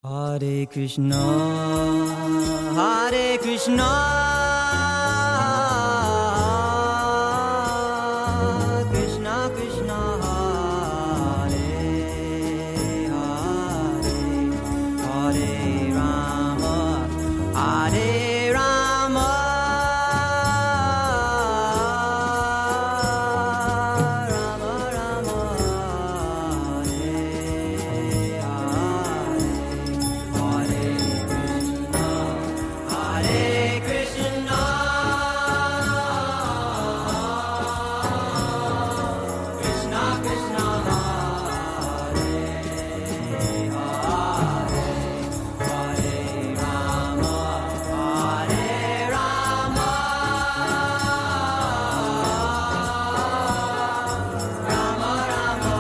Hare Krishna, Hare Krishna, Krishna Krishna, Hare Hare, Hare Rāma, Hare Rāma, Rāma Rāma, Hare Hare Krishna, Krishna Krishna, Hare Hare, Hare Rāma, Hare Rāma, Rāma Rāma,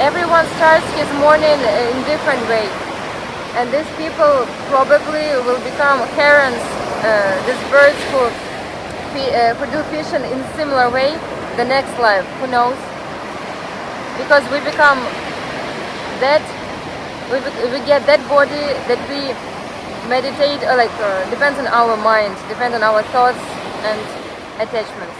Everyone starts his morning in different way, and these people probably will become herons, these birds who do fishing in similar way the next life, who knows, because we become that, we get that body that we meditate, depends on our mind, depends on our thoughts and attachments.